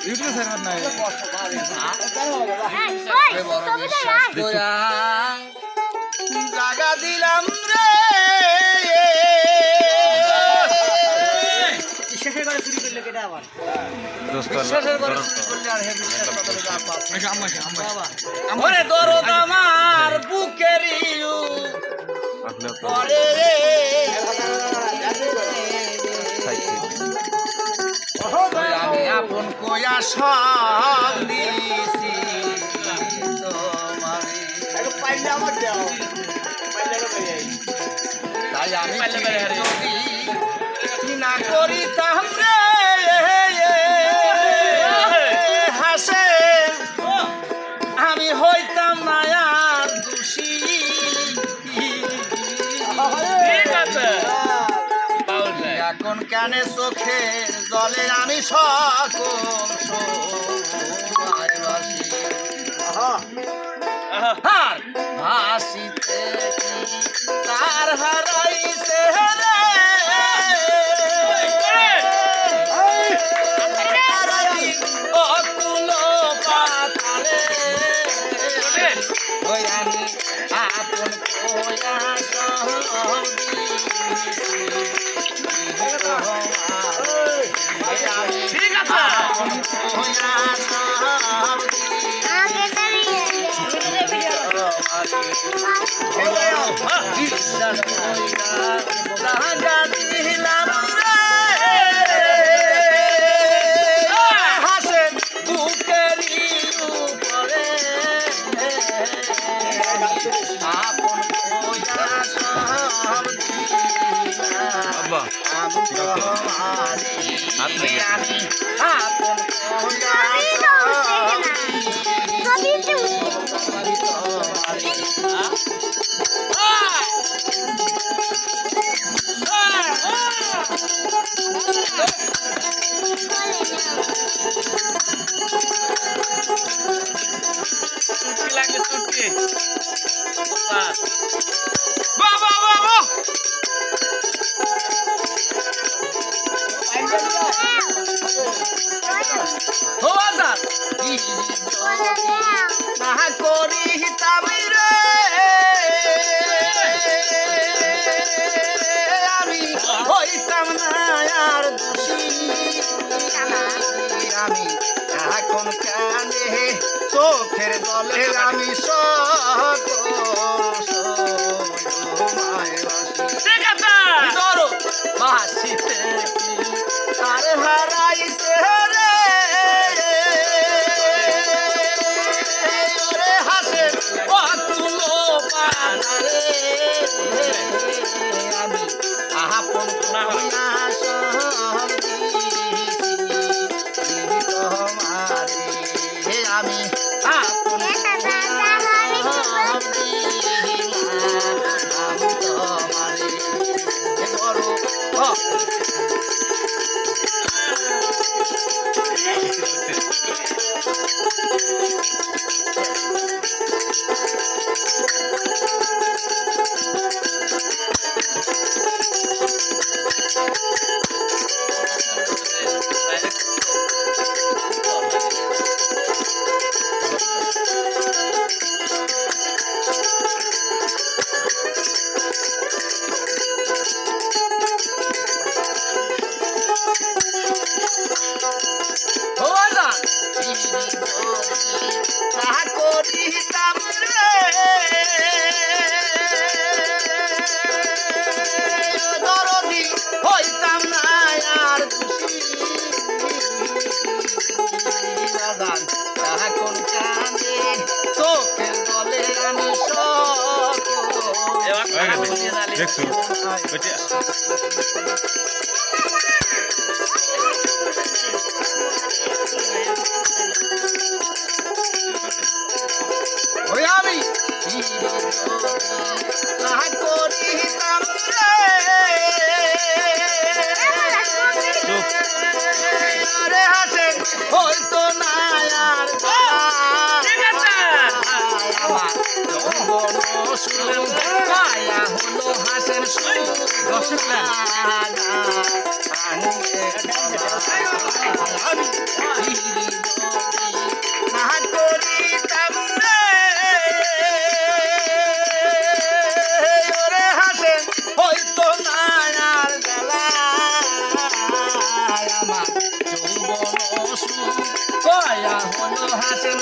ইউটিউবে সার্ভার নাই জাগা দিলাম রে বিশ্বাসের ঘরে চুরি করলে কেটে আবার বিশ্বাসের ঘরে চুরি করলে আর হে বিশ্বাস বদলে যা পাপ ওরে দরদ আমার বুকেরই পরে আমি আপন কয়া সব দিছি তাই আমি যদি না করিতাম রে হাসে আমি হইতাম না আর দোষী এখন কেন চোখের জলে আমি সকল সময় বাসি আর ভাসিতে তার হারাইতে অকুল পাতালে ওই আমি আপন কোয়া ঠিক হাসে বুকেরই উপরে আপন কোয়া সব আমি আপন লাগবে চুটকি বাহ বাহ বাহ বাহ ও আজাদ না করিতাম রে আমি হইতাম না আর দোষী আমি এখন কানে চোখের জলে আমি বাসিতে তার হারাইছে রে ওরে হাসে অতুল পানারে আমি আপন কোয়া সব দিছি তোমারে আমি আপন সব দিলাম আমি তোমারে বড় হইতাম না আর এখন কানে চোখের জলে আমি দেখছো ওই আমি না করিতাম রে হাসে হইতো না আর আমার মায়া হলো হাসের সুর কয়া হলো হাসেন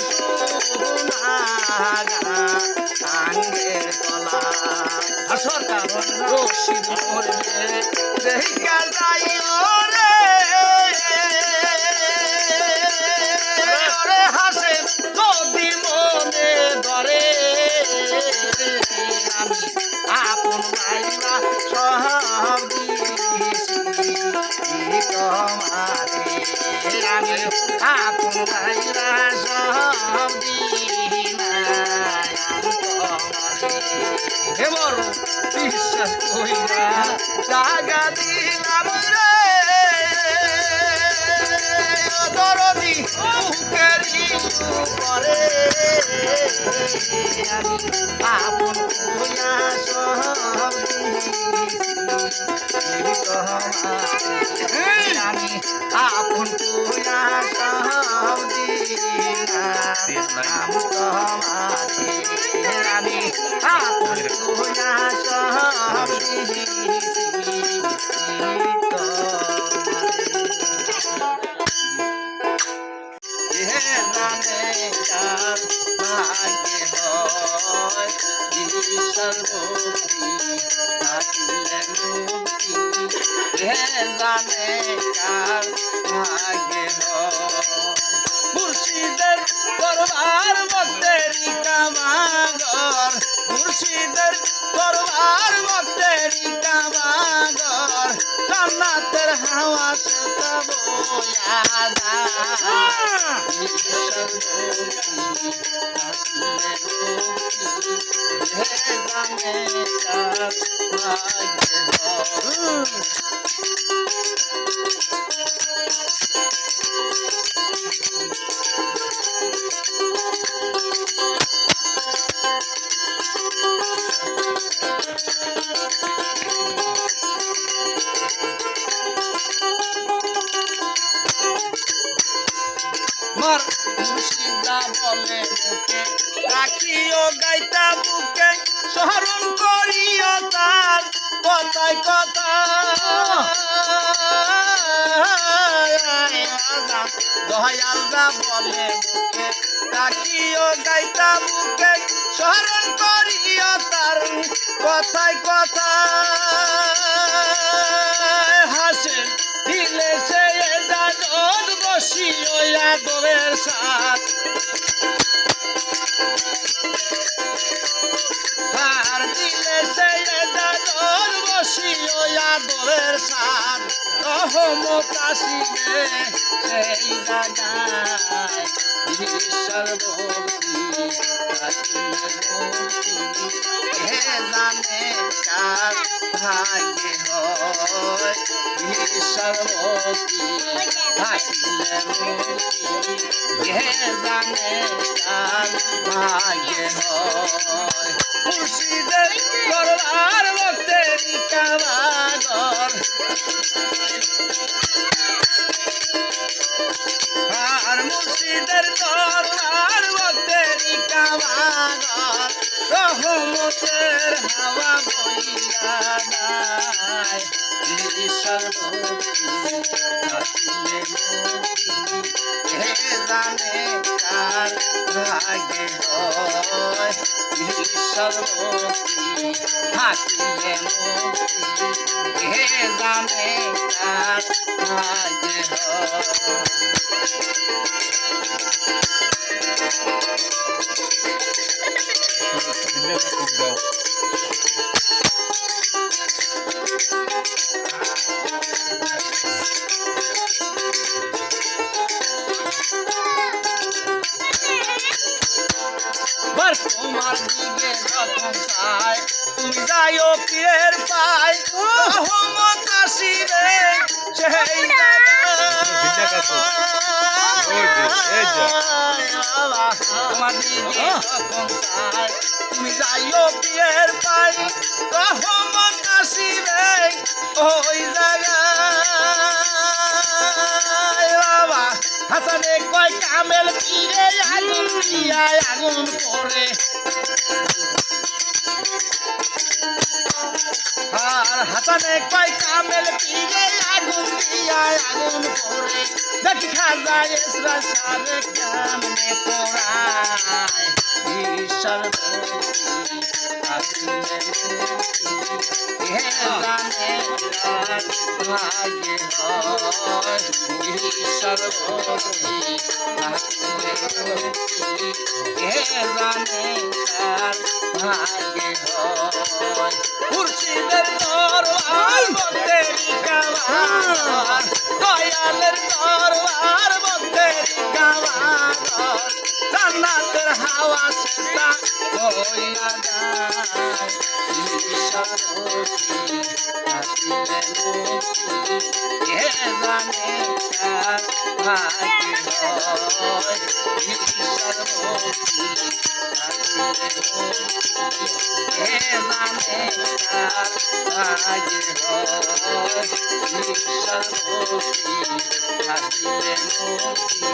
সুনাগাঙ্গের কলা আর সরকার রশিদ মরবে দেখা যাইও রে ওরে হাসেন যদি মনে ধরে আমি আপন ভাইবা সব দিয়েছি তোমারে আমি আপন ভাইবা সব দিনাই তোমারে হে বড় বিশ্বাস কইরা জাগা দিলাম রে দরদি বুকেরি উপরে আমি আপন কইয়া সব আমি আপন কইয়া সব দিলাম তোমারে আমি আপন কইয়া সব মুর্শিদের দরবার ভক্তেরি কামাগর মুর্শিদের দরবার ভক্তেরি কামাগর জান্নাতের হাওয়া সে তব মার মুর্শিদা বলে মুখে রাখিও গাইতা বুকে স্মরণ করিও তার কথায় কথা দয়ালরা বলে মুখে রাখিও গাইতা বুকে স্মরণ করিও তার কথায় কথা হাসে দিলে সে দাদন বসিও আদরের সাথ আর দিলে সে দাদন বসিও আদরের সাথ রহমত আসিবে সেই জায়গায় ঈশ্বর ভক্তি হে জানে কার ভাগ্যে হয় ঈশ্বর ভক্তি থাকিলে মুক্তি হে জানে কার ভাগ্যে হয় মুর্শিদের দরবার ভক্তেরি কামাগর আর মুর্শিদের দরবার ভক্তেরি কামাগর রহমতের হাওয়া বইয়া যায় ঈশ্বর ভক্তি থাকিলে মুক্তি হে জানে কার ভাগ্যে হয় ঈশ্বর ভক্তি থাকিলে মুক্তি হে জানে কার ভাগ্যে হয় তোমার দিকে যখন চাই তুমি যাইও পীরের পায় রহমত আসিবে সেই তোমার দিকে যখন চাই তুমি যাইও পীরের পায় রহমত আসিবে ওই জায়গায় বাবা হাসানে কয় কামেল পীরে আগুন দিয়া আগুন করে আর হাসানে কয় কামেল পীরে আগুন দিয়া আগুন করে দেখি খাজা এসরা সারে কেমনে পড়ায় ঈশ্বর হে জানে কার ভাগ্যে হয় ঈশ্বর হে জানে কার ভাগ্যে হয় মুর্শিদের দরবার বন্দেরি কাওয়ার দয়ালের দরবার বন্দেরি কাওয়ার জান্নাতের হাওয়া সেটা কইলা যায় ঈশ্বরী আসিলে মুক্তি হে জানে কার ভাগ্যে হয় ঈশ্বর মুক্তি আসিলে মুক্তি হে জানে কার ভাগ্যে হয় ঈশ্বর মুক্তি আসিলে মুক্তি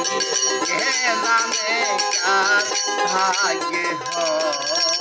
হে জানে কার ভাগ্যে হয়